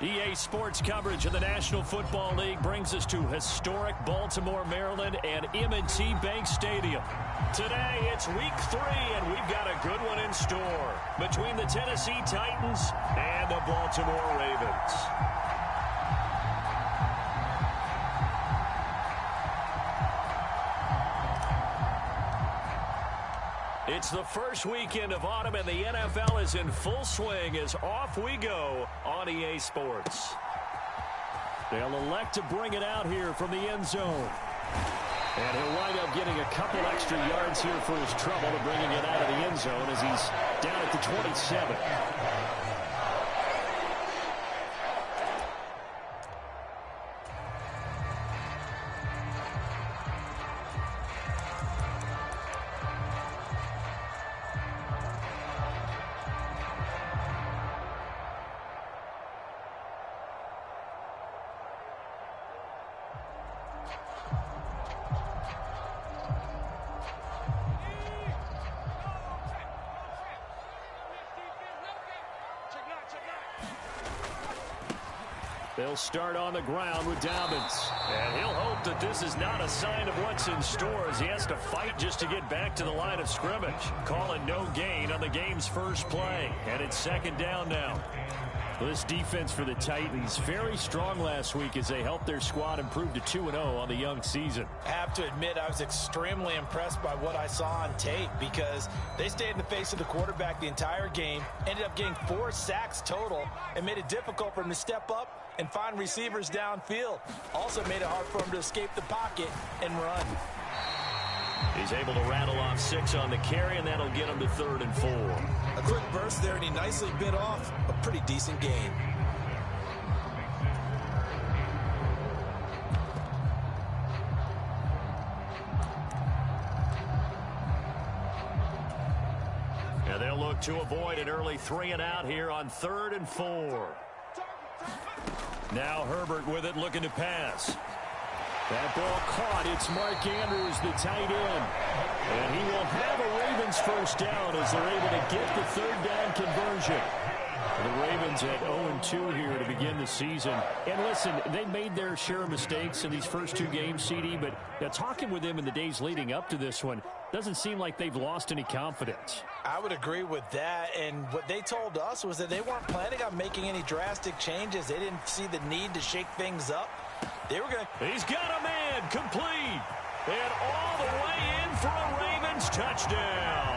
EA Sports coverage of the National Football League brings us to historic Baltimore, Maryland, and M&T Bank Stadium. Today, it's Week 3, and we've got a good one in store between the Tennessee Titans and the Baltimore Ravens. It's the first weekend of autumn, and the NFL is in full swing as off we go on EA Sports. They'll elect to bring it out here from the end zone. And he'll wind up getting a couple extra yards here for his trouble of bringing it out of the end zone as he's down at the 27. They'll start on the ground with Dobbins. And he'll hope that this is not a sign of what's in store as he has to fight just to get back to the line of scrimmage. Calling no gain on the game's first play. And it's second down now. This defense for the Titans, very strong last week as they helped their squad improve to 2-0 on the young season. I have to admit, I was extremely impressed by what I saw on tape because they stayed in the face of the quarterback the entire game, ended up getting 4 sacks total, and made it difficult for him to step up and find receivers downfield. Also made it hard for him to escape the pocket and run. He's able to rattle off 6 on the carry, and that'll get him to 3rd and 4. A quick burst there, and he nicely bit off a pretty decent gain. And they'll look to avoid an early 3-and-out here on 3rd and 4. Now Herbert with it, looking to pass. That ball caught. It's Mark Andrews, the tight end. And he will have a Ravens first down as they're able to get the 3rd down conversion. The Ravens at 0-2 here to begin the season. And listen, they made their share of mistakes in these first 2 games, CD, but talking with them in the days leading up to this one, doesn't seem like they've lost any confidence. I would agree with that, and what they told us was that they weren't planning on making any drastic changes. They didn't see the need to shake things up. They were going to... He's got a man, complete, and all the way in for a Ravens touchdown.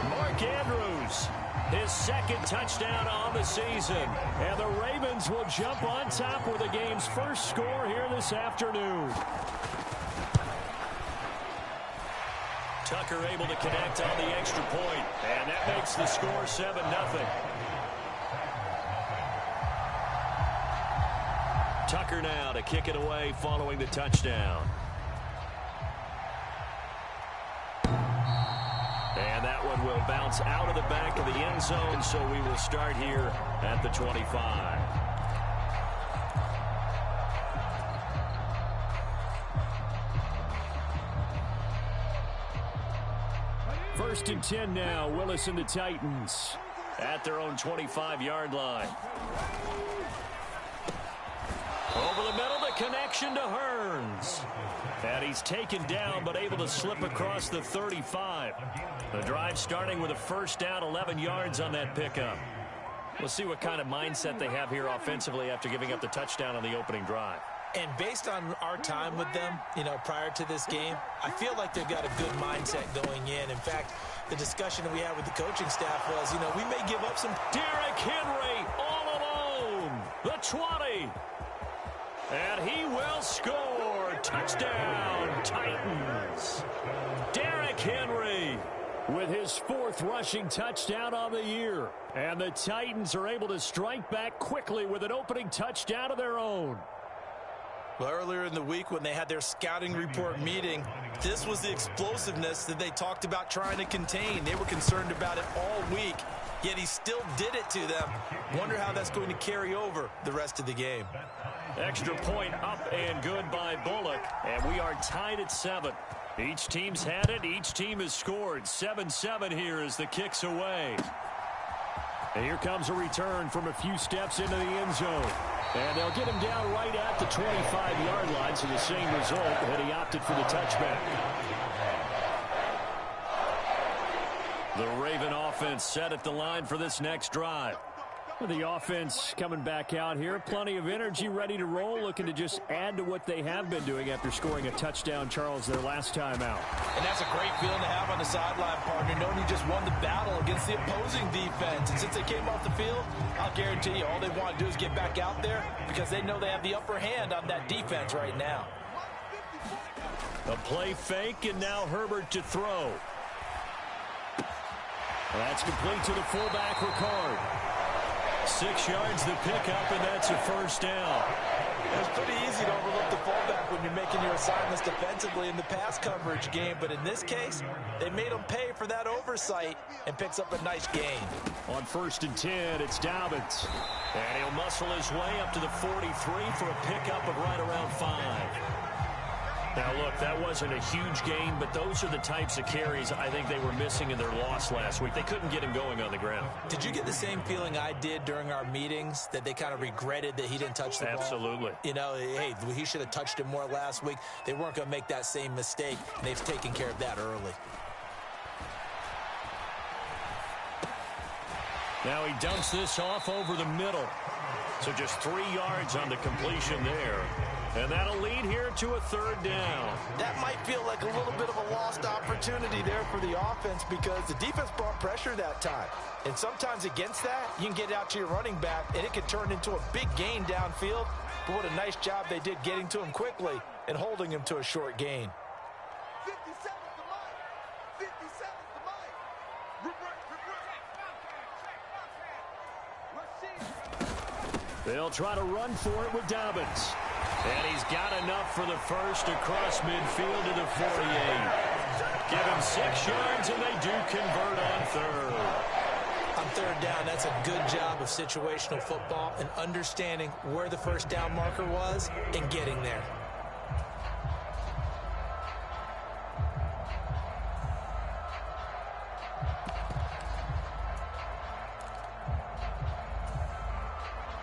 Mark Andrews, his 2nd touchdown on the season, and the Ravens will jump on top with the game's first score here this afternoon. Tucker able to connect on the extra point, and that makes the score 7-0. Tucker now to kick it away following the touchdown. And that one will bounce out of the back of the end zone, so we will start here at the 25. First and 10 now. Willis and the Titans at their own 25-yard line. Over the middle, the connection to Hearns. And he's taken down, but able to slip across the 35. The drive starting with a first down, 11 yards on that pickup. We'll see what kind of mindset they have here offensively after giving up the touchdown on the opening drive. And based on our time with them, prior to this game, I feel like they've got a good mindset going in. In fact, the discussion that we had with the coaching staff was, we may give up some... Derrick Henry all alone. The 20. And he will score. Touchdown, Titans. Derrick Henry with his 4th rushing touchdown on the year. And the Titans are able to strike back quickly with an opening touchdown of their own. Well, earlier in the week when they had their scouting report meeting, this was the explosiveness that they talked about trying to contain. They were concerned about it all week, yet he still did it to them. Wonder how that's going to carry over the rest of the game. Extra point up and good by Bullock, and we are tied at 7. Each team's had it. Each team has scored. 7-7 here as the kick's away. And here comes a return from a few steps into the end zone. And they'll get him down right at the 25-yard line, so the same result had he opted for the touchback. The Raven offense set at the line for this next drive. The offense coming back out here. Plenty of energy, ready to roll, looking to just add to what they have been doing after scoring a touchdown, Charles, their last time out. And that's a great feeling to have on the sideline, partner, knowing you just won the battle against the opposing defense. And since they came off the field, I'll guarantee you all they want to do is get back out there because they know they have the upper hand on that defense right now. A play fake, and now Herbert to throw. That's complete to the fullback, Ricard. 6 yards the pickup, and that's a first down. It's pretty easy to overlook the fullback when you're making your assignments defensively in the pass coverage game. But in this case, they made him pay for that oversight and picks up a nice gain. On 1st and 10, it's Dobbins. And he'll muscle his way up to the 43 for a pickup of right around 5. Now, look, that wasn't a huge gain, but those are the types of carries I think they were missing in their loss last week. They couldn't get him going on the ground. Did you get the same feeling I did during our meetings, that they kind of regretted that he didn't touch the ball? Absolutely. You know, hey, he should have touched it more last week. They weren't going to make that same mistake, and they've taken care of that early. Now he dumps this off over the middle. So just 3 yards on the completion there. And that'll lead here to a 3rd down. That might feel like a little bit of a lost opportunity there for the offense because the defense brought pressure that time. And sometimes against that, you can get out to your running back, and it could turn into a big gain downfield. But what a nice job they did getting to him quickly and holding him to a short gain. 57 to Mike. 57 to Mike. They'll try to run for it with Dobbins. And he's got enough for the first across midfield to the 48. Give him 6 yards, and they do convert on 3rd. On 3rd down, that's a good job of situational football and understanding where the first down marker was and getting there.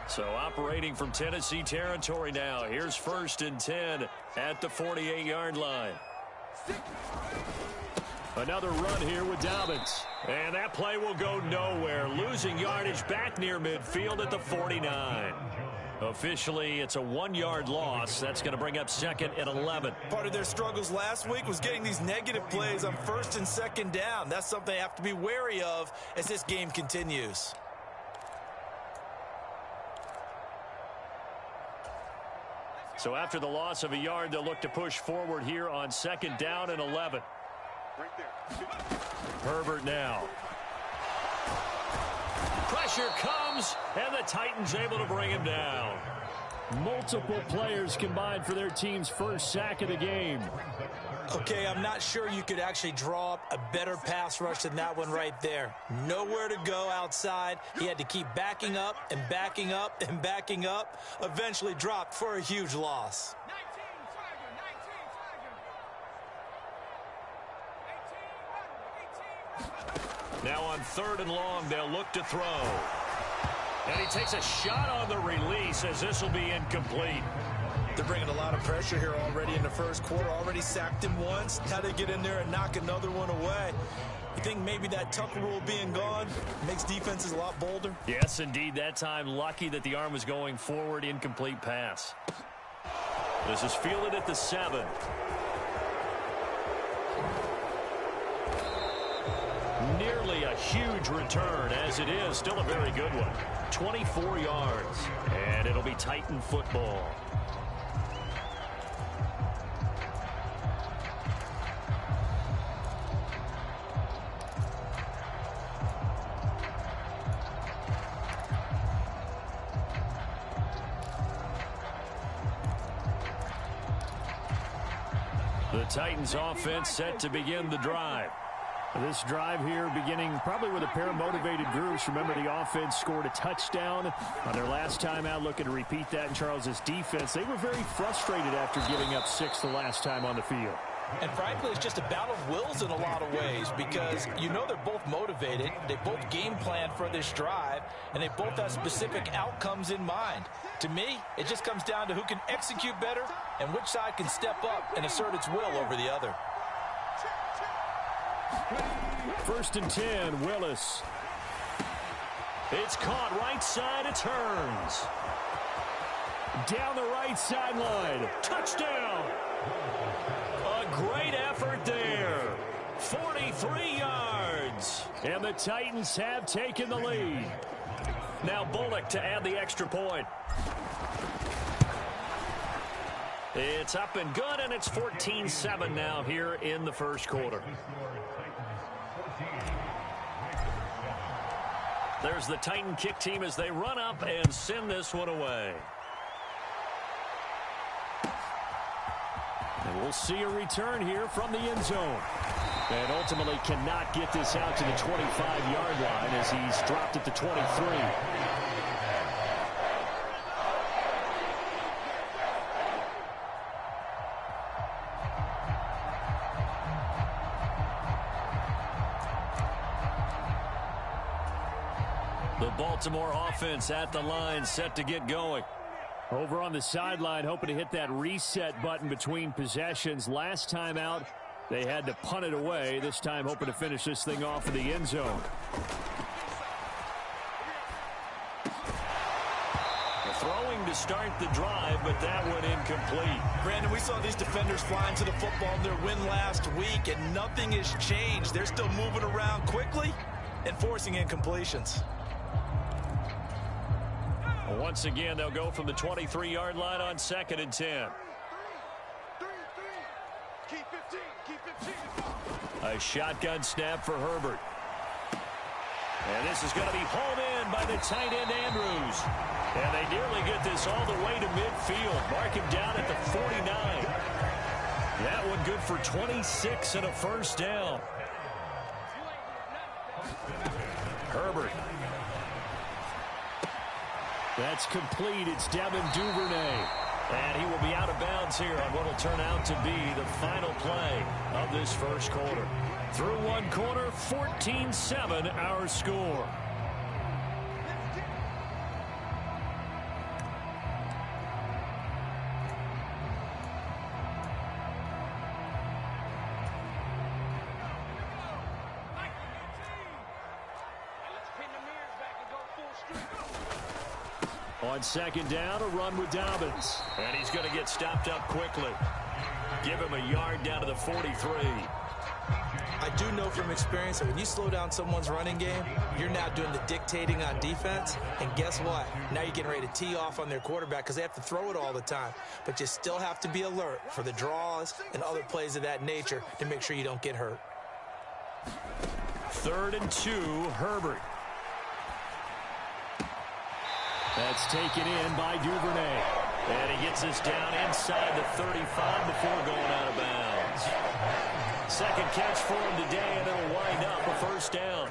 So operating from Tennessee territory now. Here's 1st and 10 at the 48-yard line. Another run here with Dobbins. And that play will go nowhere. Losing yardage back near midfield at the 49. Officially, it's a 1-yard loss. That's going to bring up 2nd and 11. Part of their struggles last week was getting these negative plays on 1st and 2nd down. That's something they have to be wary of as this game continues. So after the loss of a yard, they'll look to push forward here on 2nd down and 11. Right there. Herbert now. Pressure comes, and the Titans able to bring him down. Multiple players combined for their team's first sack of the game. Okay, I'm not sure you could actually draw up a better pass rush than that one right there. Nowhere to go outside. He had to keep backing up and backing up and backing up. Eventually dropped for a huge loss. 19, Now on 3rd and long, they'll look to throw. And he takes a shot on the release as this will be incomplete. They're bringing a lot of pressure here already in the first quarter. Already sacked him once. How they get in there and knock another one away. You think maybe that Tucker rule being gone makes defenses a lot bolder? Yes, indeed. That time, lucky that the arm was going forward. Incomplete pass. This is fielded at the 7. Nearly a huge return, as it is. Still a very good one. 24 yards. And it'll be Titan football. The Titans offense set to begin the drive. This drive here beginning probably with a pair of motivated groups. Remember, the offense scored a touchdown on their last time out, looking to repeat that in Charles's defense. They were very frustrated after giving up 6 the last time on the field. And frankly, it's just a battle of wills in a lot of ways because you know they're both motivated, they both game plan for this drive, and they both have specific outcomes in mind. To me, it just comes down to who can execute better and which side can step up and assert its will over the other. 1st and 10, Willis. It's caught right side, it turns. Down the right sideline. Touchdown. A great effort there. 43 yards. And the Titans have taken the lead. Now Bullock to add the extra point. It's up and good, and it's 14-7 now here in the first quarter. There's the Titan kick team as they run up and send this one away. And we'll see a return here from the end zone. And ultimately cannot get this out to the 25-yard line as he's dropped at the 23. The Baltimore offense at the line, set to get going. Over on the sideline, hoping to hit that reset button between possessions. Last time out, they had to punt it away. This time, hoping to finish this thing off in the end zone. Throwing to start the drive, but that one incomplete. Brandon, we saw these defenders flying to the football in their win last week, and nothing has changed. They're still moving around quickly and forcing incompletions. Once again, they'll go from the 23-yard line on 2nd and 10. Keep 15. Keep 15. A shotgun snap for Herbert. And this is going to be hauled in by the tight end Andrews. And they nearly get this all the way to midfield. Mark him down at the 49. That one good for 26 and a first down. Herbert. That's complete. It's Devin Duvernay. And he will be out of bounds here on what will turn out to be the final play of this first quarter. Through one quarter, 14-7 our score. On 2nd down, a run with Dobbins. And he's going to get stopped up quickly. Give him a yard down to the 43. I do know from experience that when you slow down someone's running game, you're now doing the dictating on defense. And guess what? Now you're getting ready to tee off on their quarterback because they have to throw it all the time. But you still have to be alert for the draws and other plays of that nature to make sure you don't get hurt. 3rd and 2, Herbert. That's taken in by Duvernay. And he gets us down inside the 35 before going out of bounds. Second catch for him today, and it'll wind up a first down.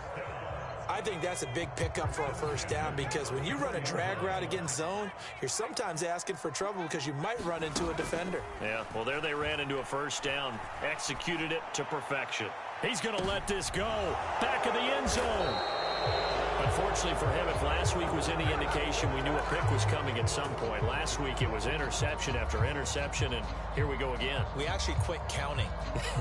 I think that's a big pickup for a first down because when you run a drag route against zone, you're sometimes asking for trouble because you might run into a defender. Yeah, well, there they ran into a first down. Executed it to perfection. He's going to let this go. Back of the end zone. Unfortunately for him, if last week was any indication, we knew a pick was coming at some point. Last week it was interception after interception, and here we go again. We actually quit counting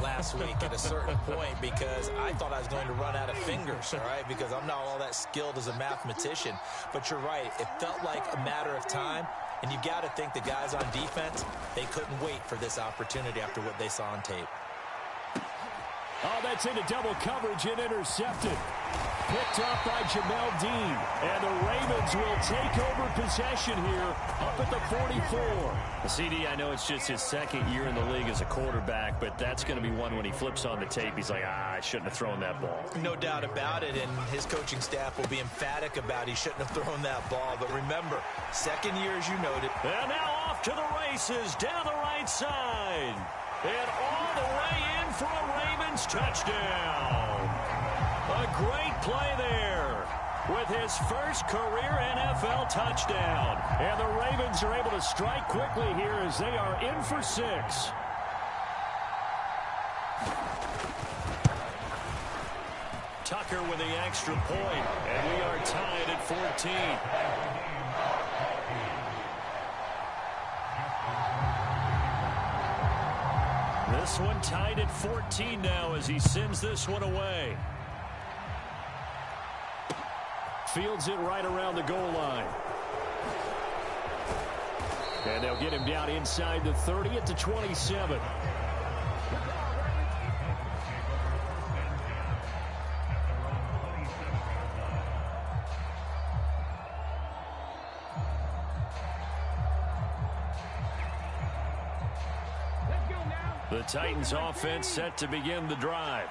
last week at a certain point because I thought I was going to run out of fingers, all right, because I'm not all that skilled as a mathematician. But you're right. It felt like a matter of time, and you got to think the guys on defense, they couldn't wait for this opportunity after what they saw on tape. Oh, that's into double coverage and intercepted. Picked up by Jamel Dean. And the Ravens will take over possession here up at the 44. CD, I know it's just his second year in the league as a quarterback, but that's going to be one when he flips on the tape. He's like, I shouldn't have thrown that ball. No doubt about it, and his coaching staff will be emphatic about he shouldn't have thrown that ball. But remember, second year, as you noted. And now off to the races down the right side. And all the way in for a Ravens touchdown. A great play there with his first career NFL touchdown. And the Ravens are able to strike quickly here as they are in for 6. Tucker with the extra point, and we are tied at 14. This one tied at 14 now as he sends this one away. Fields it right around the goal line. And they'll get him down inside the 30 at the 27. The Titans offense set to begin the drive.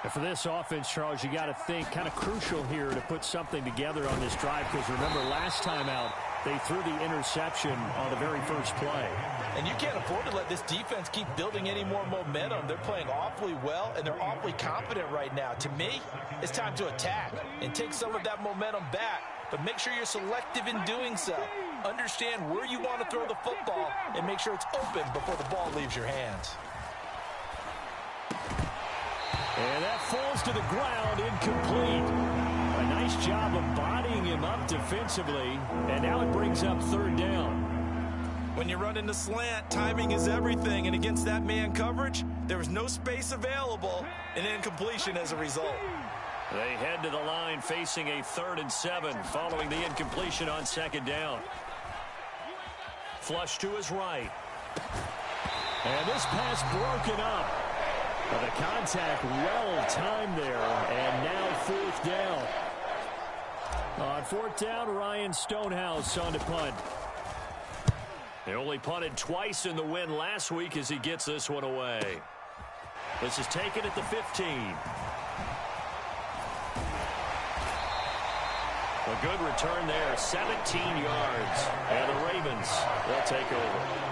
And for this offense, Charles, you got to think kind of crucial here to put something together on this drive, because remember last time out they threw the interception on the very first play. And you can't afford to let this defense keep building any more momentum. They're playing awfully well, and they're awfully confident right now. To me, it's time to attack and take some of that momentum back. But make sure you're selective in doing so. Understand where you want to throw the football and make sure it's open before the ball leaves your hands. And that falls to the ground, incomplete. A nice job of bodying him up defensively, and now it brings up third down. When you run into slant, timing is everything, and against that man coverage, there was no space available, and incompletion as a result. They head to the line facing a 3rd and 7 following the incompletion on second down. Flush to his right. And this pass broken up. But the contact well timed there, and now 4th down. On 4th down, Ryan Stonehouse on to punt. They only punted twice in the win last week as he gets this one away. This is taken at the 15. A good return there, 17 yards. And the Ravens, they'll take over.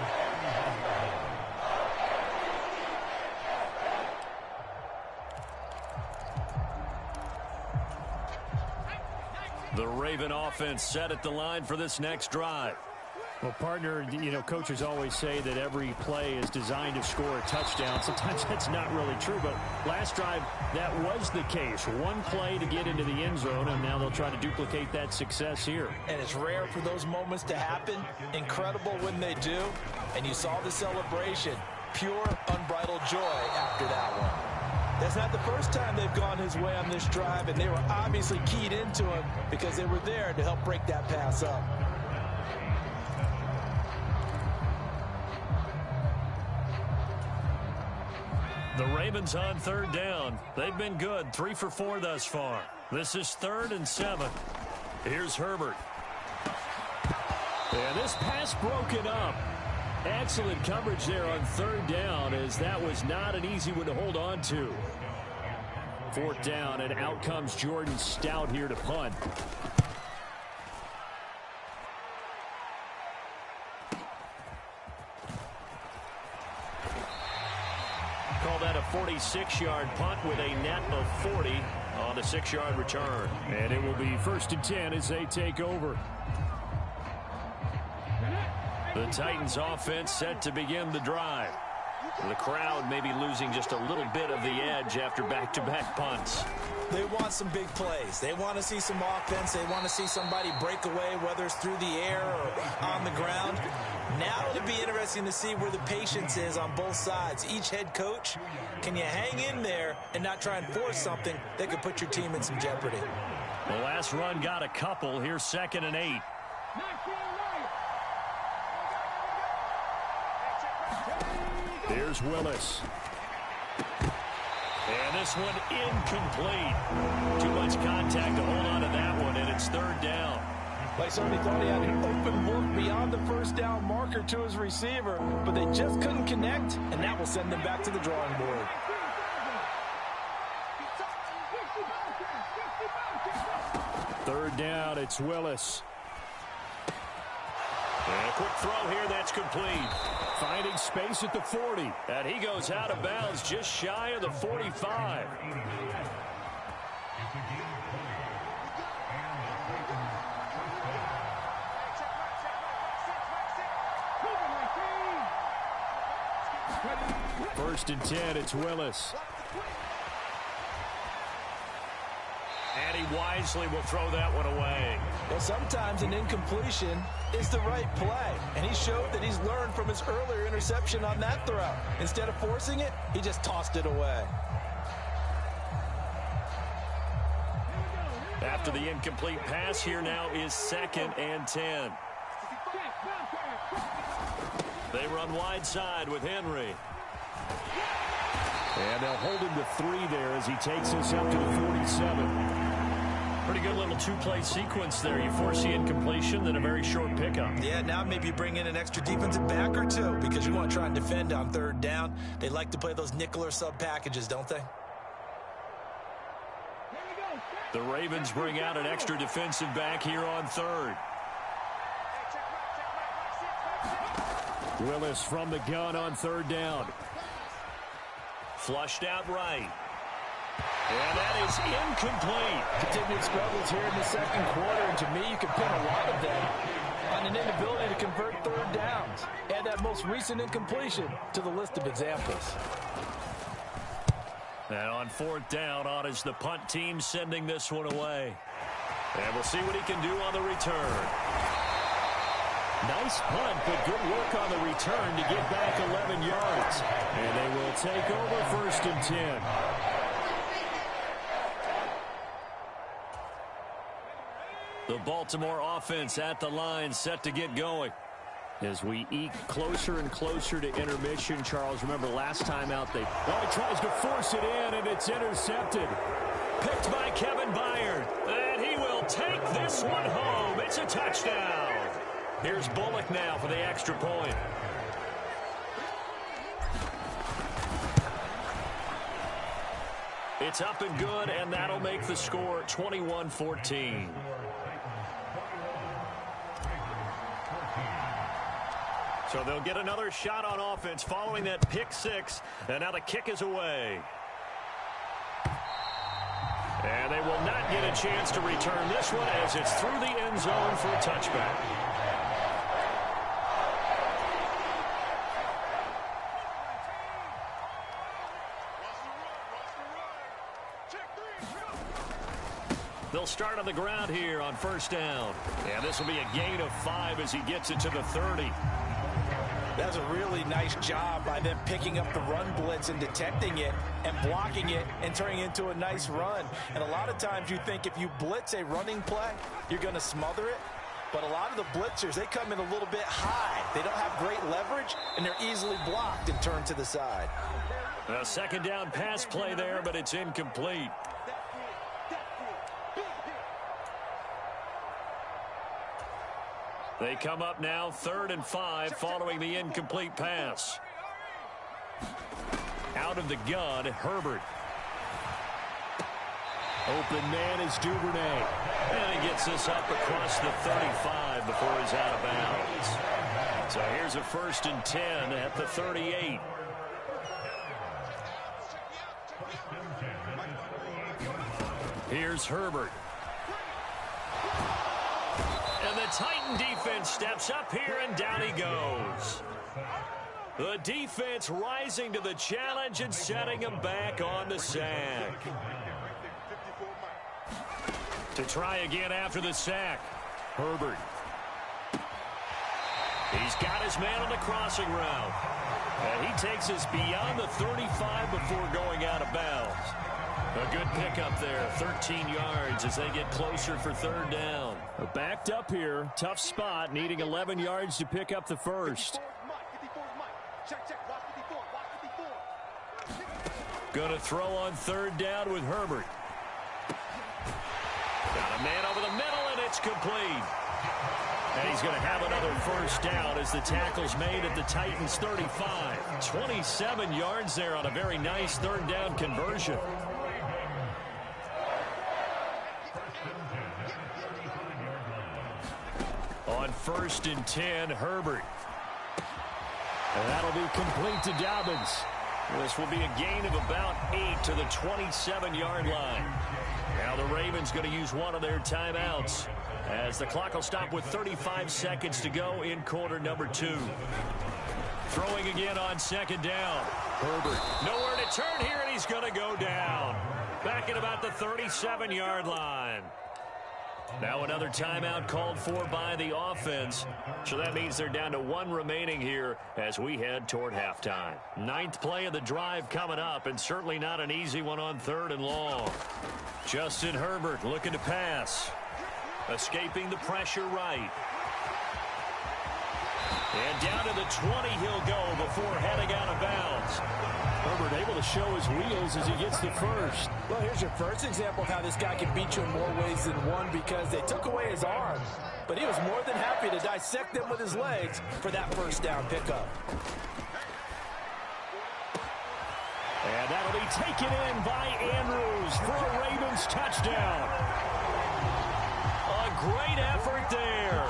The Raven offense set at the line for this next drive. Well, partner, coaches always say that every play is designed to score a touchdown. Sometimes that's not really true, but last drive, that was the case. One play to get into the end zone, and now they'll try to duplicate that success here. And it's rare for those moments to happen. Incredible when they do. And you saw the celebration. Pure, unbridled joy after that one. That's not the first time they've gone his way on this drive, and they were obviously keyed into him because they were there to help break that pass up. The Ravens on 3rd down. They've been good, 3 for 4 thus far. This is 3rd and 7. Here's Herbert. And this pass broken up. Excellent coverage there on 3rd down, as that was not an easy one to hold on to. 4th down, and out comes Jordan Stout here to punt. Call that a 46-yard punt with a net of 40 on a 6-yard return. And it will be 1st and 10 as they take over. The Titans offense set to begin the drive. The crowd may be losing just a little bit of the edge after back-to-back punts. They want some big plays. They want to see some offense. They want to see somebody break away, whether it's through the air or on the ground. Now it'll be interesting to see where the patience is on both sides. Each head coach, can you hang in there and not try and force something that could put your team in some jeopardy? The last run got a couple. Here's 2nd and 8. Here's Willis. And this one incomplete. Too much contact to hold on to that one, and it's 3rd down. They certainly thought he had an open look beyond the 1st down marker to his receiver, but they just couldn't connect, and that will send them back to the drawing board. 3rd down, it's Willis. And a quick throw here, that's complete. Finding space at the 40. And he goes out of bounds just shy of the 45. First and 10, it's Willis. And he wisely will throw that one away. Well, sometimes an incompletion is the right play. And he showed that he's learned from his earlier interception on that throw. Instead of forcing it, he just tossed it away. After the incomplete pass, here now is 2nd and 10. They run wide side with Henry. And they'll hold him to 3 there as he takes us up to the 47. Pretty good little two-play sequence there. You force the incompletion, then a very short pickup. Yeah, now maybe you bring in an extra defensive back or two because you want to try and defend on 3rd down. They like to play those nickel or sub packages, don't they? The Ravens bring out an extra defensive back here on 3rd. Willis from the gun on 3rd down. Flushed out right. And that is incomplete. Continued struggles here in the 2nd quarter, and to me, you can pin a lot of them on an inability to convert 3rd downs. Add that most recent incompletion to the list of examples. And on 4th down, on is the punt team sending this one away. And we'll see what he can do on the return. Nice punt, but good work on the return to get back 11 yards. And they will take over 1st and 10. The Baltimore offense at the line, set to get going. As we eke closer and closer to intermission, Charles, remember last time out, he tries to force it in, and it's intercepted. Picked by Kevin Byard, and he will take this one home. It's a touchdown. Here's Bullock now for the extra point. It's up and good, and that'll make the score 21-14. So they'll get another shot on offense following that pick 6, and now the kick is away. And they will not get a chance to return this one as it's through the end zone for a touchback. They'll start on the ground here on 1st down. And this will be a gain of 5 as he gets it to the 30. That's a really nice job by them picking up the run blitz and detecting it and blocking it and turning it into a nice run. And a lot of times you think if you blitz a running play, you're going to smother it. But a lot of the blitzers, they come in a little bit high. They don't have great leverage, and they're easily blocked and turned to the side. A 2nd down pass play there, but it's incomplete. They come up now 3rd and 5 following the incomplete pass. Out of the gun, Herbert. Open man is Duvernay. And he gets this up across the 35 before he's out of bounds. So here's a 1st and 10 at the 38. Here's Herbert. And the Titan defense steps up here, and down he goes. The defense rising to the challenge and setting him back on the sack. To try again after the sack, Herbert. He's got his man on the crossing route. And he takes us beyond the 35 before going out of bounds. A good pickup there, 13 yards as they get closer for 3rd down. Backed up here, tough spot, needing 11 yards to pick up the 1st. Going to throw on 3rd down with Herbert. Got a man over the middle, and it's complete. And he's going to have another 1st down as the tackle's made at the Titans' 35. 27 yards there on a very nice 3rd down conversion. On 1st and 10, Herbert. And that'll be complete to Dobbins. This will be a gain of about 8 to the 27-yard line. Now the Ravens going to use one of their timeouts as the clock will stop with 35 seconds to go in quarter number 2. Throwing again on 2nd down. Herbert nowhere to turn here, and he's going to go down. Back back at about the 37-yard line. Now another timeout called for by the offense. So that means they're down to one remaining here as we head toward halftime. Ninth play of the drive coming up, and certainly not an easy one on 3rd and long. Justin Herbert looking to pass. Escaping the pressure right. And down to the 20 he'll go before heading out of bounds. Herbert able to show his wheels as he gets the first. Well, here's your first example of how this guy can beat you in more ways than one, because they took away his arm. But he was more than happy to dissect them with his legs for that first down pickup. And that'll be taken in by Andrews for a Ravens touchdown. A great effort there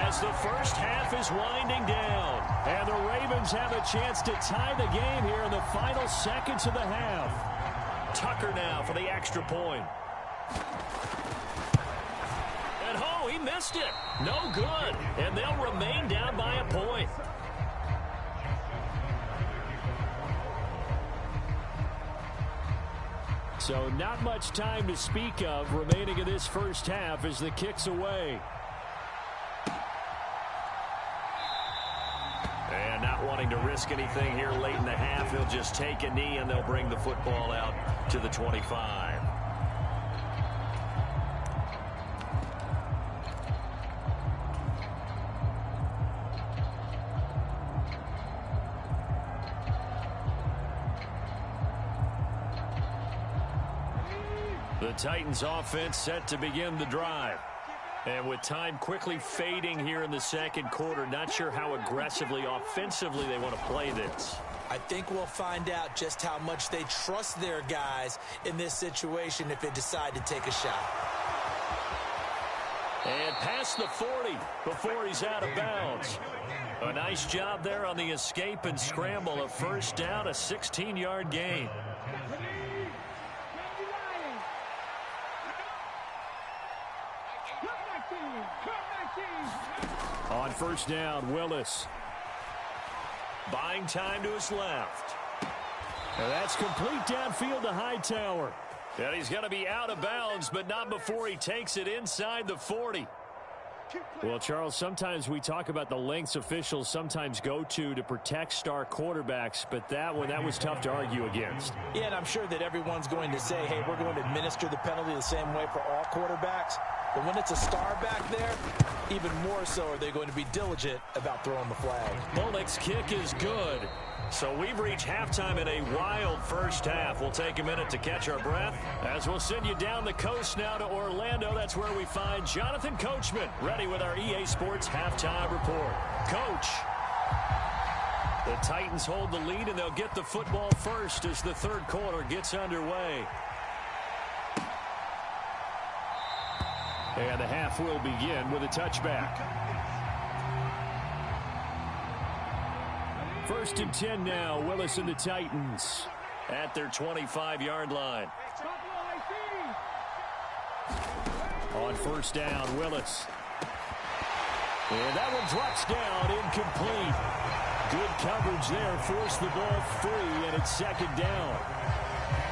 as the first half is winding down. And the Ravens have a chance to tie the game here in the final seconds of the half. Tucker now for the extra point. And oh, he missed it. No good. And they'll remain down by a point. So not much time to speak of remaining in this first half as the kick's away. And not wanting to risk anything here late in the half, he'll just take a knee and they'll bring the football out to the 25. The Titans offense set to begin the drive. And with time quickly fading here in the second quarter, not sure how aggressively, offensively they want to play this. I think we'll find out just how much they trust their guys in this situation if they decide to take a shot. And past the 40 before he's out of bounds. A nice job there on the escape and scramble. A first down, a 16-yard gain. On first down, Willis. Buying time to his left. And that's complete downfield to Hightower. And he's going to be out of bounds, but not before he takes it inside the 40. Well, Charles, sometimes we talk about the lengths officials sometimes go to protect star quarterbacks, but that one, that was tough to argue against. Yeah, and I'm sure that everyone's going to say, hey, we're going to administer the penalty the same way for all quarterbacks. But when it's a star back there, even more so are they going to be diligent about throwing the flag. Bullock's kick is good. So we've reached halftime in a wild first half. We'll take a minute to catch our breath as we'll send you down the coast now to Orlando. That's where we find Jonathan Coachman ready with our EA Sports Halftime Report. Coach. The Titans hold the lead, and they'll get the football first as the third quarter gets underway. And the half will begin with a touchback. First and 10 now, Willis and the Titans at their 25-yard line. On first down, Willis. And that one drops down, incomplete. Good coverage there, forced the ball free, and it's second down.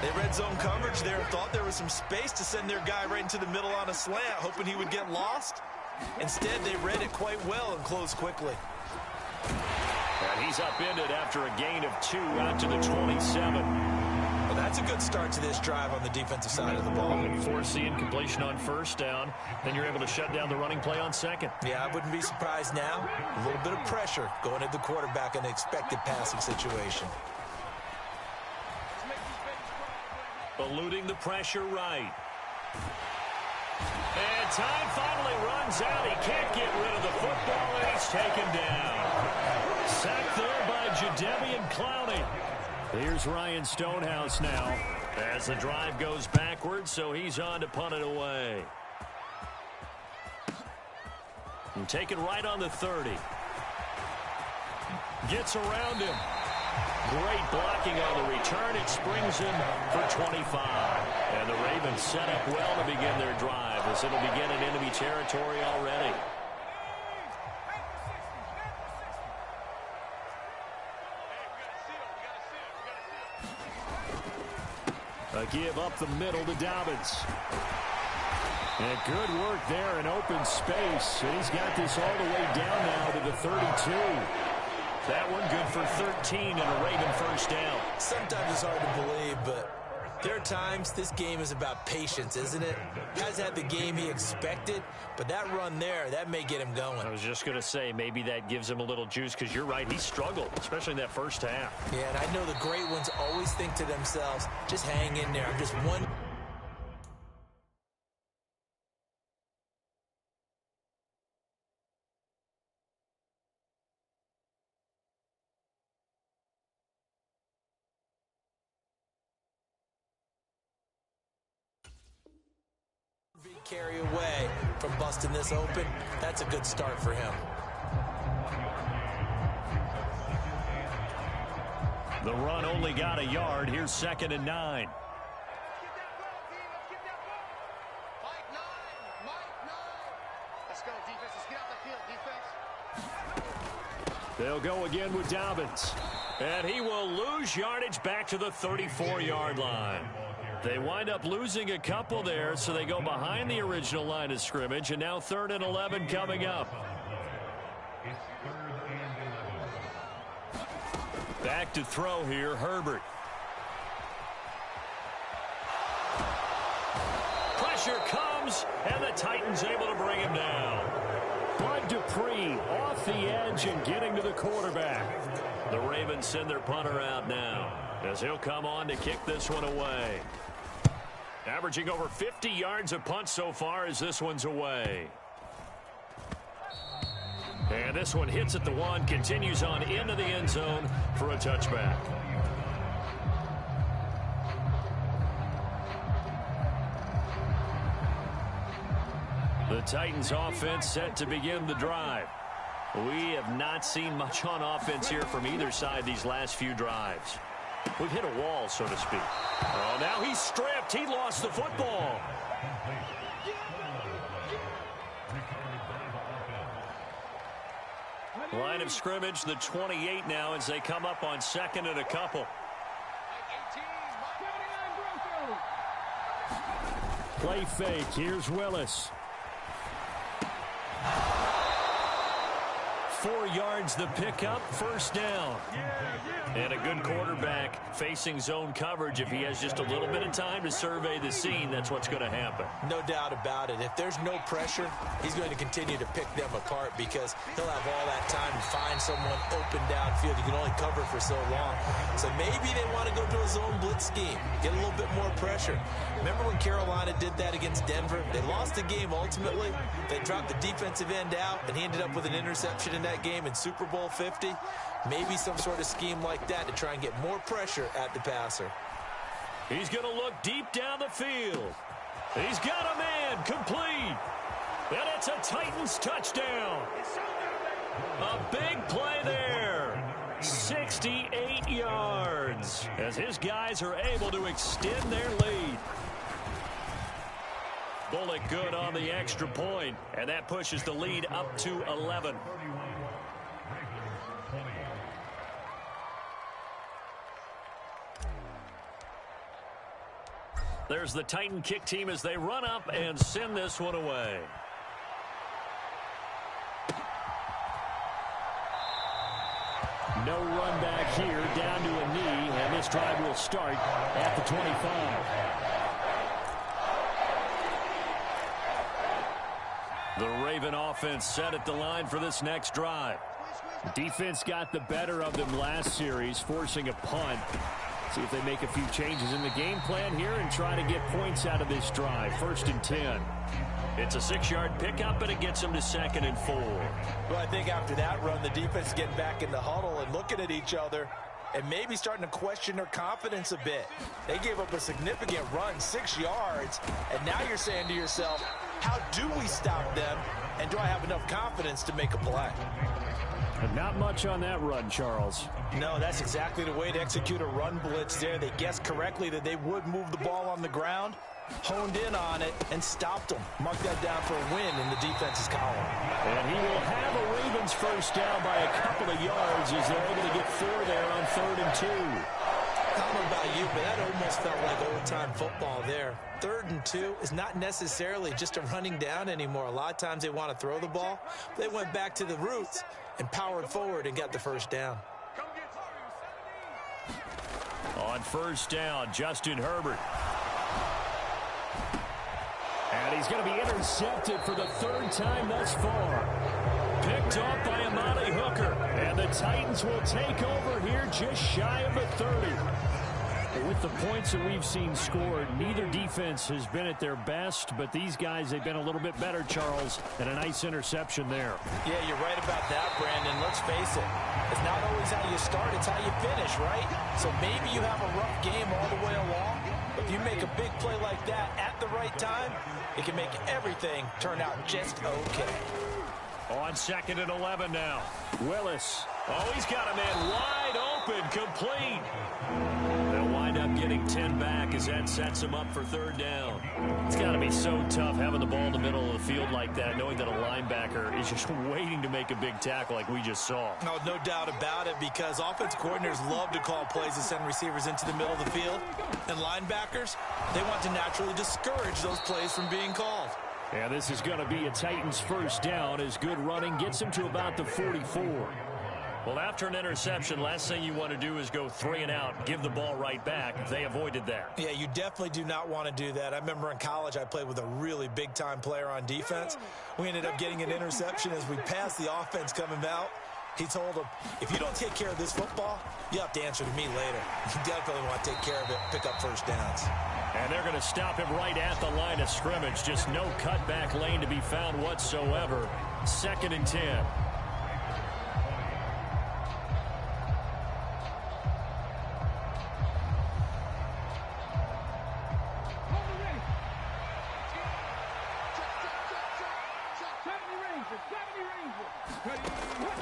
They red zone coverage there and thought there was some space to send their guy right into the middle on a slant, hoping he would get lost. Instead, they read it quite well and closed quickly. And he's upended after a gain of 2 out to the 27. Well, that's a good start to this drive on the defensive side of the ball. And forcing completion on first down, then you're able to shut down the running play on second. Yeah, I wouldn't be surprised now. A little bit of pressure going at the quarterback in an expected passing situation. Eluding the pressure right. And time finally runs out. He can't get rid of the football, and he's taken down. Sacked there by Jadeveon Clowney. Here's Ryan Stonehouse now. As the drive goes backwards, so he's on to punt it away. And taken right on the 30. Gets around him. Great blocking on the return. It springs him for 25. And the Ravens set up well to begin their drive as it'll begin in enemy territory already. A give up the middle to Dobbins. And good work there in open space. And he's got this all the way down now to the 32. That one good for 13 and a Raven first down. Sometimes it's hard to believe, but there are times this game is about patience, isn't it? Has had the game he expected, but that run there, that may get him going. I was just going to say, maybe that gives him a little juice, because you're right, he struggled, especially in that first half. Yeah, and I know the great ones always think to themselves, just hang in there. I'm just one. Carry away from busting this open. That's a good start for him. The run only got a yard. Here's 2nd and 9. Let's go, defense. Let's get out the field, defense. They'll go again with Dobbins. And he will lose yardage back to the 34-yard line. They wind up losing a couple there, so they go behind the original line of scrimmage, and now 3rd and 11 coming up. Back to throw here, Herbert. Pressure comes, and the Titans able to bring him down. Bud Dupree off the edge and getting to the quarterback. The Ravens send their punter out now, as he'll come on to kick this one away. Averaging over 50 yards a punt so far as this one's away. And this one hits at the 1, continues on into the end zone for a touchback. The Titans offense set to begin the drive. We have not seen much on offense here from either side these last few drives. We've hit a wall, so to speak. Oh, now he's stripped. He lost the football. Line of scrimmage, the 28 now as they come up on 2nd and a couple. Play fake. Here's Willis. 4 yards the pickup, first down. And a good quarterback facing zone coverage. If he has just a little bit of time to survey the scene, that's what's going to happen. No doubt about it. If there's no pressure, he's going to continue to pick them apart because he'll have all that time to find someone open downfield. You can only cover for so long. So maybe they want to go to a zone blitz scheme, get a little bit more pressure. Remember when Carolina did that against Denver? They lost the game ultimately. They dropped the defensive end out, and he ended up with an interception in that game in Super Bowl 50. Maybe some sort of scheme like that to try and get more pressure at the passer. He's going to look deep down the field. He's got a man, complete. And it's a Titans touchdown. A big play there. 68 yards as his guys are able to extend their lead. Bullock good on the extra point, and that pushes the lead up to 11. There's the Titan kick team as they run up and send this one away. No run back here, down to a knee, and this drive will start at the 25. The Raven offense set at the line for this next drive. Defense got the better of them last series, forcing a punt. See if they make a few changes in the game plan here and try to get points out of this drive. 1st and 10. It's a 6-yard pickup, and it gets them to 2nd and 4. Well, I think after that run, the defense is getting back in the huddle and looking at each other and maybe starting to question their confidence a bit. They gave up a significant run, 6 yards, and now you're saying to yourself, how do we stop them, and do I have enough confidence to make a play? But not much on that run, Charles. No, that's exactly the way to execute a run blitz there. They guessed correctly that they would move the ball on the ground, honed in on it, and stopped them. Mark that down for a win in the defense's column. And he will have a Ravens first down by a couple of yards as they're able to get 4 there on 3rd and 2. I don't know about you, but that almost felt like old-time football there. 3rd and 2 is not necessarily just a running down anymore. A lot of times they want to throw the ball. They went back to the roots and powered forward and got the first down. On first down, Justin Herbert. And he's going to be intercepted for the 3rd time thus far. Picked off by Amani Hooker. And the Titans will take over here just shy of the 30. With the points that we've seen scored, neither defense has been at their best, but these guys, they've been a little bit better, Charles, and a nice interception there. Yeah, you're right about that, Brandon. Let's face it. It's not always how you start, it's how you finish, right? So maybe you have a rough game all the way along, but if you make a big play like that at the right time, it can make everything turn out just okay. On 2nd and 11 now. Willis. Oh, he's got a man wide open, complete. They'll wind up getting 10 back as that sets him up for 3rd down. It's got to be so tough having the ball in the middle of the field like that, knowing that a linebacker is just waiting to make a big tackle like we just saw. No doubt about it, because offensive coordinators love to call plays and send receivers into the middle of the field. And linebackers, they want to naturally discourage those plays from being called. Yeah, this is going to be a Titans first down as good running gets him to about the 44. Well, after an interception, last thing you want to do is go 3 and out, give the ball right back. They avoided that. Yeah, you definitely do not want to do that. I remember in college I played with a really big-time player on defense. We ended up getting an interception as we passed the offense coming out. He told him, if you don't take care of this football, you have to answer to me later. You definitely want to take care of it, pick up first downs. And they're going to stop him right at the line of scrimmage. Just no cutback lane to be found whatsoever. 2nd and 10.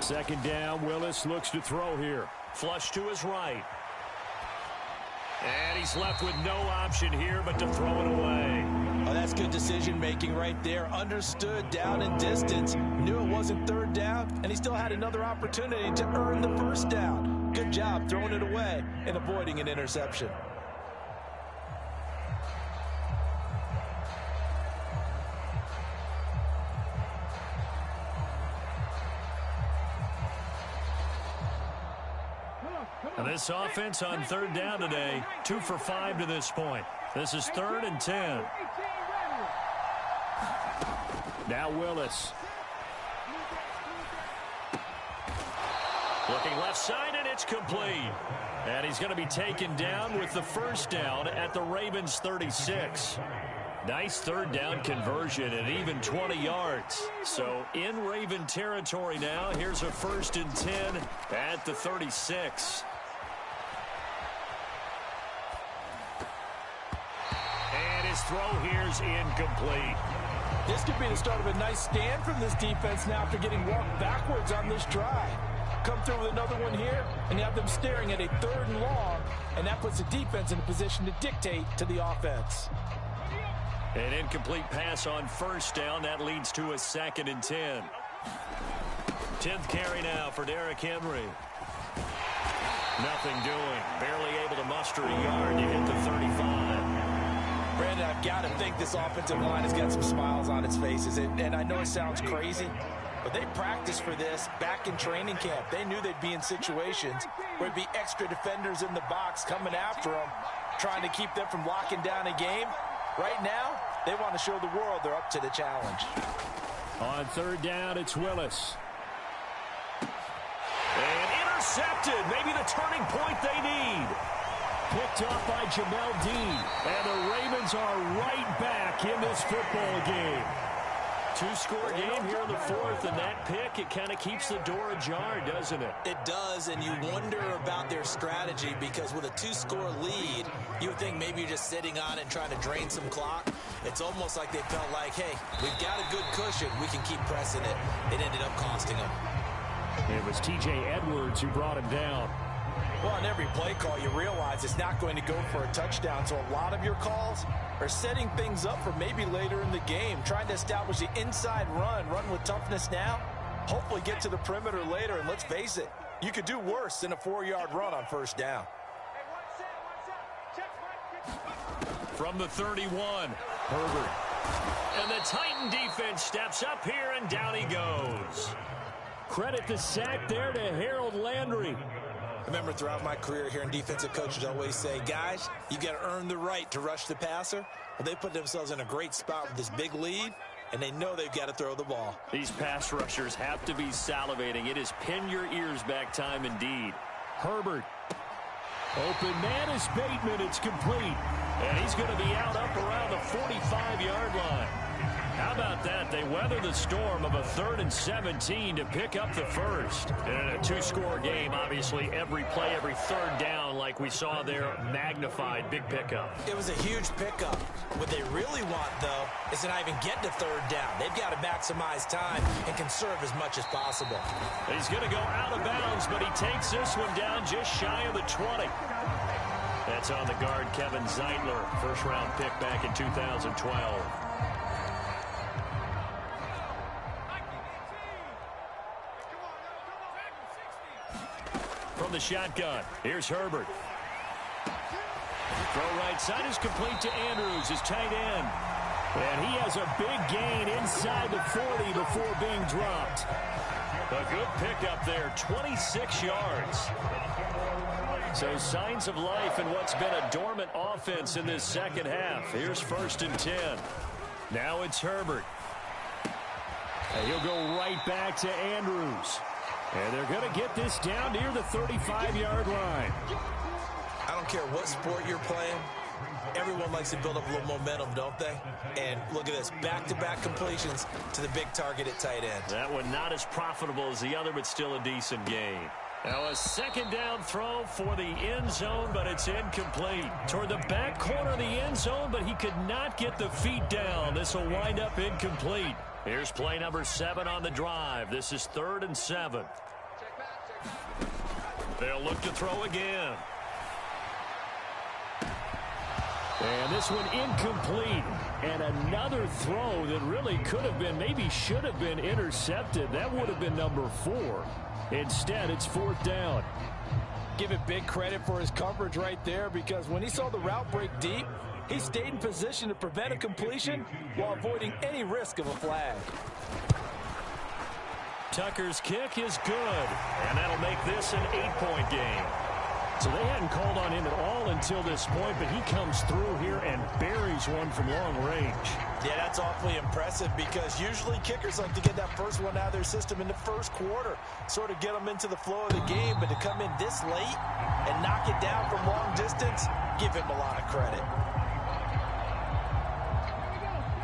Second down, Willis looks to throw here. Flush to his right. And he's left with no option here but to throw it away. Oh, that's good decision-making right there. Understood down and distance. Knew it wasn't 3rd down, and he still had another opportunity to earn the first down. Good job throwing it away and avoiding an interception. And this offense on 3rd down today, 2 for 5 to this point. This is 3rd and 10. Now Willis. Looking left side, and it's complete. And he's going to be taken down with the first down at the Ravens 36. Nice 3rd down conversion and even 20 yards. So in Raven territory now. Here's a 1st and 10 at the 36. And his throw here's incomplete. This could be the start of a nice stand from this defense now after getting walked backwards on this drive. Come through with another one here, and you have them staring at a 3rd and long, and that puts the defense in a position to dictate to the offense. An incomplete pass on first down. That leads to a 2nd and 10. 10th carry now for Derrick Henry. Nothing doing. Barely able to muster a yard to hit the 35. Brandon, I've got to think this offensive line has got some smiles on its faces. And I know it sounds crazy, but they practiced for this back in training camp. They knew they'd be in situations where there'd be extra defenders in the box coming after them, trying to keep them from locking down a game. Right now, they want to show the world they're up to the challenge. On 3rd down, it's Willis. And intercepted. Maybe the turning point they need. Picked off by Jamel Dean. And the Ravens are right back in this football game. 2-score game here in the 4th, and that pick, it kind of keeps the door ajar, doesn't it? It does, and you wonder about their strategy, because with a 2-score lead, you would think maybe you're just sitting on it and trying to drain some clock. It's almost like they felt like, hey, we've got a good cushion. We can keep pressing it. It ended up costing them. It was T.J. Edwards who brought him down. Well, on every play call, you realize it's not going to go for a touchdown, so a lot of your calls are setting things up for maybe later in the game, trying to establish the inside run with toughness now, hopefully get to the perimeter later, and let's face it, you could do worse than a 4-yard run on first down. From the 31, Herbert. And the Titan defense steps up here, and down he goes. Credit the sack there to Harold Landry. I remember throughout my career hearing defensive coaches always say, guys, you got to earn the right to rush the passer. Well, they put themselves in a great spot with this big lead, and they know they've got to throw the ball. These pass rushers have to be salivating. It is pin your ears back time indeed. Herbert. Open man is Bateman. It's complete. And he's going to be out up around the 45-yard line. How about that? They weather the storm of a 3rd and 17 to pick up the first. And in a two-score game, obviously, every play, every third down, like we saw there, magnified. Big pickup. It was a huge pickup. What they really want, though, is to not even get to 3rd down. They've got to maximize time and conserve as much as possible. He's going to go out of bounds, but he takes this one down just shy of the 20. That's on the guard, Kevin Zeitler, first-round pick back in 2012. From the shotgun, here's Herbert. Throw right side is complete to Andrews, his tight end. And he has a big gain inside the 40 before being dropped. A good pickup there, 26 yards. So signs of life in what's been a dormant offense in this second half. Here's 1st and 10. Now it's Herbert. And he'll go right back to Andrews. And they're going to get this down near the 35-yard line. I don't care what sport you're playing. Everyone likes to build up a little momentum, don't they? And look at this, back-to-back completions to the big target at tight end. That one not as profitable as the other, but still a decent gain. Now a 2nd down throw for the end zone, but it's incomplete. Toward the back corner of the end zone, but he could not get the feet down. This will wind up incomplete. Here's play number 7 on the drive. This is 3rd and 7. They'll look to throw again. And this one incomplete. And another throw that really could have been, maybe should have been intercepted. That would have been number 4. Instead, it's 4th down. Give it big credit for his coverage right there, because when he saw the route break deep, he stayed in position to prevent a completion while avoiding any risk of a flag. Tucker's kick is good, and that'll make this an 8-point game. So they hadn't called on him at all until this point, but he comes through here and buries one from long range. Yeah, that's awfully impressive, because usually kickers like to get that first one out of their system in the first quarter, sort of get them into the flow of the game, but to come in this late and knock it down from long distance, give him a lot of credit.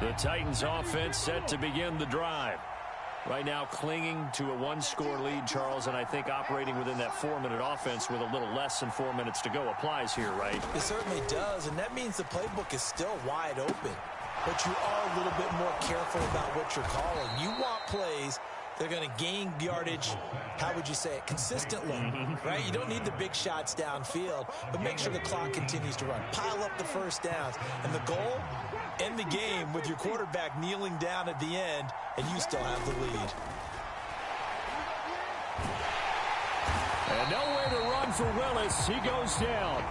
The Titans offense set to begin the drive. Right now clinging to a 1-score lead, Charles, and I think operating within that 4-minute offense with a little less than 4 minutes to go applies here, right? It certainly does, and that means the playbook is still wide open. But you are a little bit more careful about what you're calling. You want plays that are going to gain yardage, how would you say it, consistently, right? You don't need the big shots downfield, but make sure the clock continues to run. Pile up the first downs, and the goal, end the game with your quarterback kneeling down at the end, and you still have the lead. And nowhere to run for Willis. He goes down.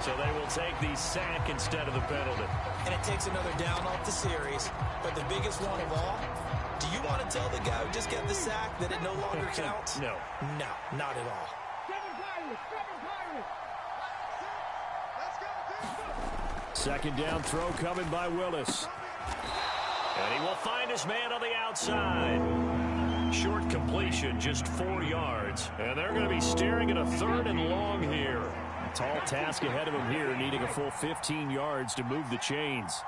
So they will take the sack instead of the penalty. And it takes another down off the series. But the biggest one of all, do you want to tell the guy who just got the sack that it no longer counts? No. No, not at all. Second down throw coming by Willis. And he will find his man on the outside. Short completion, just 4 yards. And they're going to be staring at a 3rd and long here. A tall task ahead of him here, needing a full 15 yards to move the chains.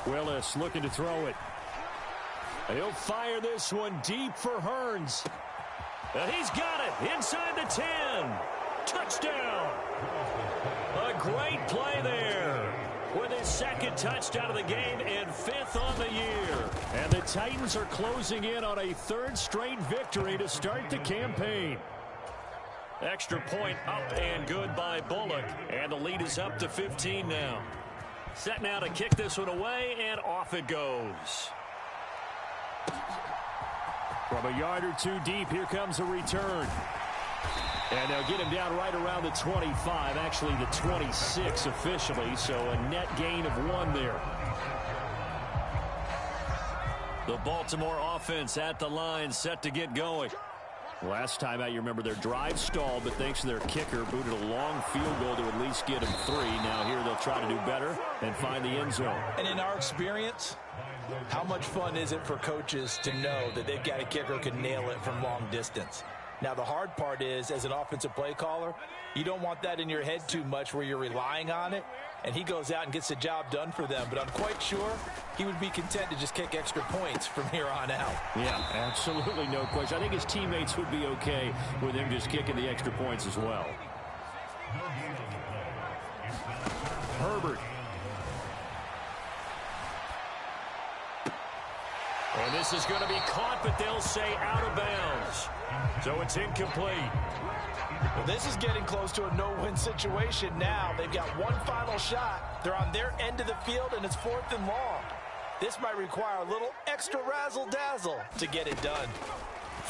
Willis looking to throw it. He'll fire this one deep for Hearns. And he's got it inside the 10. Touchdown. A great play there with his 2nd touchdown of the game and 5th on the year. And the Titans are closing in on a 3rd straight victory to start the campaign. Extra point up and good by Bullock. And the lead is up to 15 now. Set now to kick this one away, and off it goes. From a yard or two deep, here comes a return. And they'll get him down right around the 25, actually the 26 officially, so a net gain of 1 there. The Baltimore offense at the line, set to get going. Last time out, you remember their drive stalled, but thanks to their kicker, booted a long field goal to at least get them 3. Now here they'll try to do better and find the end zone. And in our experience, how much fun is it for coaches to know that they've got a kicker who can nail it from long distance? Now, the hard part is, as an offensive play caller, you don't want that in your head too much where you're relying on it, and he goes out and gets the job done for them. But I'm quite sure he would be content to just kick extra points from here on out. Yeah, absolutely no question. I think his teammates would be okay with him just kicking the extra points as well. Herbert. And this is going to be caught, but they'll say out of bounds. So it's incomplete. Well, this is getting close to a no-win situation now. They've got one final shot. They're on their end of the field, and it's 4th and long. This might require a little extra razzle-dazzle to get it done.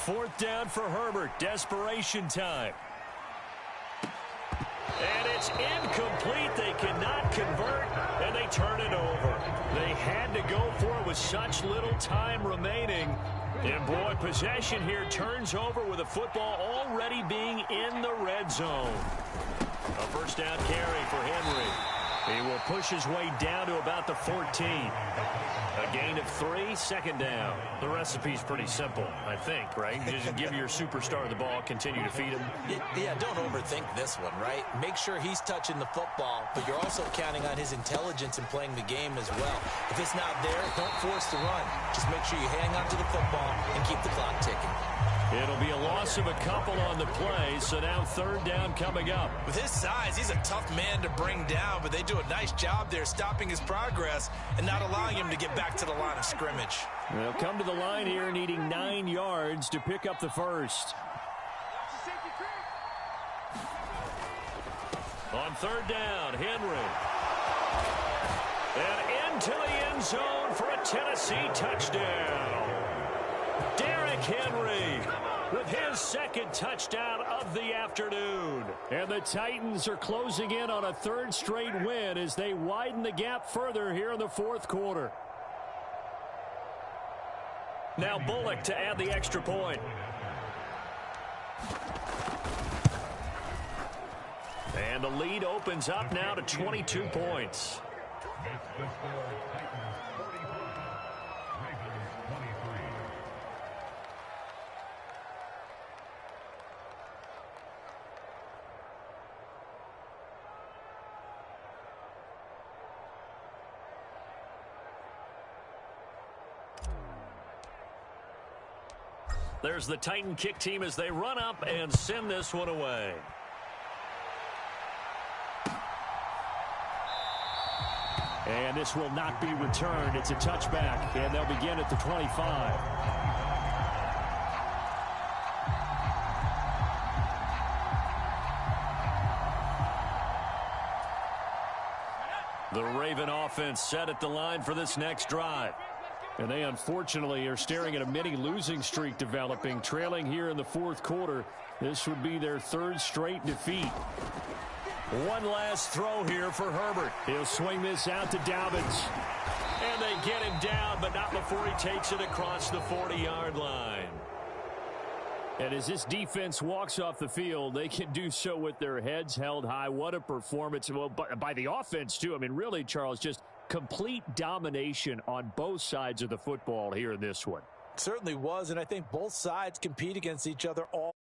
4th down for Herbert. Desperation time. And it's incomplete. They cannot convert, and they turn it over. They had to go for it with such little time remaining. And, boy, possession here turns over with the football already being in the red zone. A first down carry for Henry. He will push his way down to about the 14. A gain of 3, 2nd down. The recipe's pretty simple, I think, right? Just give your superstar the ball, continue to feed him. Yeah, don't overthink this one, right? Make sure he's touching the football, but you're also counting on his intelligence in playing the game as well. If it's not there, don't force the run. Just make sure you hang on to the football and keep the clock ticking. It'll be a loss of a couple on the play, so now 3rd down coming up. With his size, he's a tough man to bring down, but they do a nice job there stopping his progress and not allowing him to get back to the line of scrimmage. They'll come to the line here needing 9 yards to pick up the first. On 3rd down, Henry. And into the end zone for a Tennessee touchdown. Derrick Henry with his 2nd touchdown of the afternoon. And the Titans are closing in on a 3rd straight win as they widen the gap further here in the 4th quarter. Now Bullock to add the extra point. And the lead opens up now to 22 points. There's the Titan kick team as they run up and send this one away. And this will not be returned. It's a touchback, and they'll begin at the 25. The Raven offense set at the line for this next drive. And they unfortunately are staring at a mini losing streak developing, trailing here in the 4th quarter. This would be their 3rd straight defeat. One last throw here for Herbert. He'll swing this out to Dobbins. And they get him down, but not before he takes it across the 40-yard line. And as this defense walks off the field, they can do so with their heads held high. What a performance. Well, by the offense, too. I mean, really, Charles, just complete domination on both sides of the football here in this one. Certainly was, and I think both sides compete against each other all